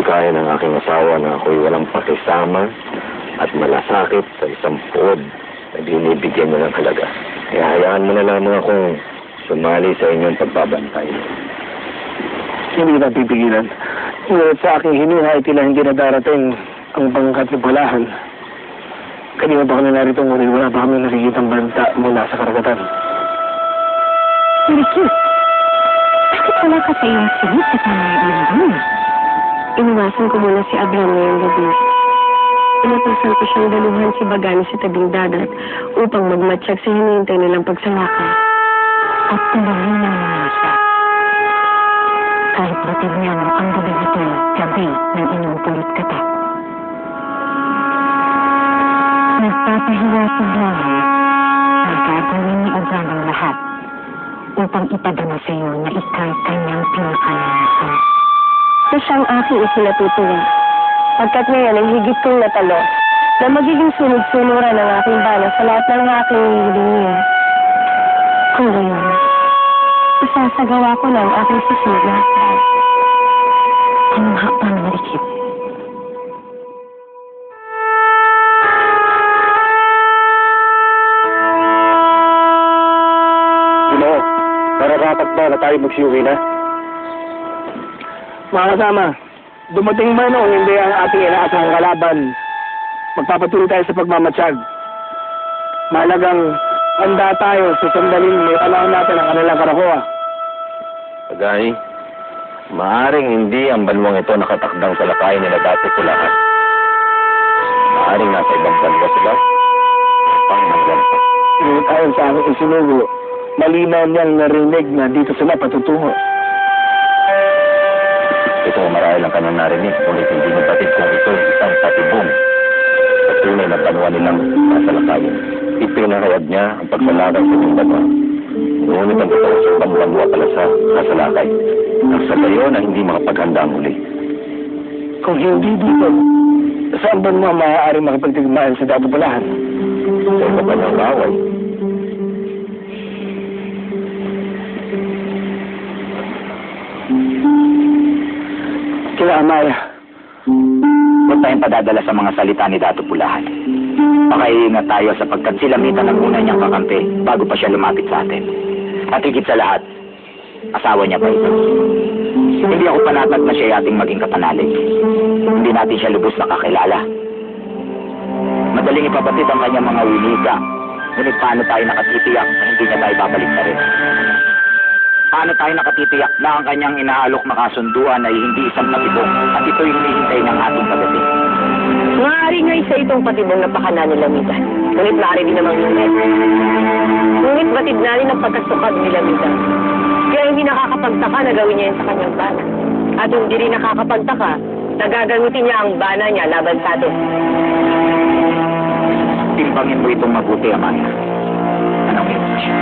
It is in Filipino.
kaya ng aking asawa na ako'y walang pakisama at malasakit sa isang puod na binibigyan mo ng halaga. Kaya hayaan mo na lamang akong sumali sa inyong pagbabantay. Hindi kita pipigilan. Ngunit sa aking hininga ay tila hindi na darating ang pangkatibulahan. Kanina pa kami narito, ngunit wala pa kami nakikitang banta mula sa karagatan. Ricky, bakit wala ka sa iyong sulit kasama ang Abraham? Inuwasan ko muna si Abraham ngayong gabi. Inatusan ko siyang daluhan si Bagani sa tabing dagat upang magmatsyag sa hinihintay nilang pagsalakay. At tuloy na naman siya. Kahit batid niya mo ang gabi ito, gabi ng inuupulot kata. Nagpapahiwa si Blanca na gagawin ni Abraham ang lahat upang ipadama sa iyo na ikay kanyang pinakalalasan. Na siyang aking isinatutuwa, pagkat ngayon ay higit kong natalo na magiging sunod-sunuran ng aking bala sa lahat ng aking hihilingan. Kung gayon, isasagawa ko na ang aking susunod na akal. Ang hapang marikip. Nararapat ba na tayo magsiuwi na? Mga kasama, dumating man o hindi ang ating inaasahang kalaban, magpapatuloy tayo sa pagmamatsyag. Mahalagang handa tayo sa sandaling may panahon natin ang kanilang karakuha. Bagay, maaring hindi ang banwang ito nakatakdang salakayin nila dati ko lahat. Maaring nasa ibang banwa sila, panghanggan pa. Ngunit ayon sa aking isinugo, malinaw niyang narinig na dito sila patutungo. Ito marahil ang kanyang narinig, ngunit hindi nabatid kung ito isang patibong sa tunay na banwa nilang kasalakayin. Ipinahayag niya ang pagsalakay sa inyong banwa. Ngunit ang totoong sa ibang banwa pala sa kasalakay. Ang sa gayo na hindi makapaghanda muli. Kung hindi dito, saan ba mo maaaring makapagtigmaan sa Dabubalahan? Sa iba pa niyang laway. Kila Amaya, huwag tayong padadala sa mga salita ni Dato Pulahan. Pakaiingat tayo sapagkat silamitan ang una niyang kakampi bago pa siya lumapit sa atin. At higit sa lahat, asawa niya pa ito. Hindi ako panatag na siya ating maging kapanalig. Hindi natin siya lubos nakakilala. Madaling ipabatid ang kanyang mga winika. Ngunit paano tayo nakatitiyak na hindi niya tayo babalik na rin? Paano tayo nakatitiyak na ang kanyang inaalok na kasunduan ay hindi isang patibong at ito'y hinihintay ng ating pagdating? Maaari nga isa itong patibong na pakana ni Lamitan. Ngunit maaari din namang hindi. Ngunit batid na rin ang pagkasukad ni Lamitan. Kaya hindi nakakapagtaka na gawin niya yun sa kanyang bana. At hindi rin nakakapagtaka na gagamitin niya ang bana niya laban sa atin. Timbangin mo itong mabuti, Amaya. Anong iyong pasyon?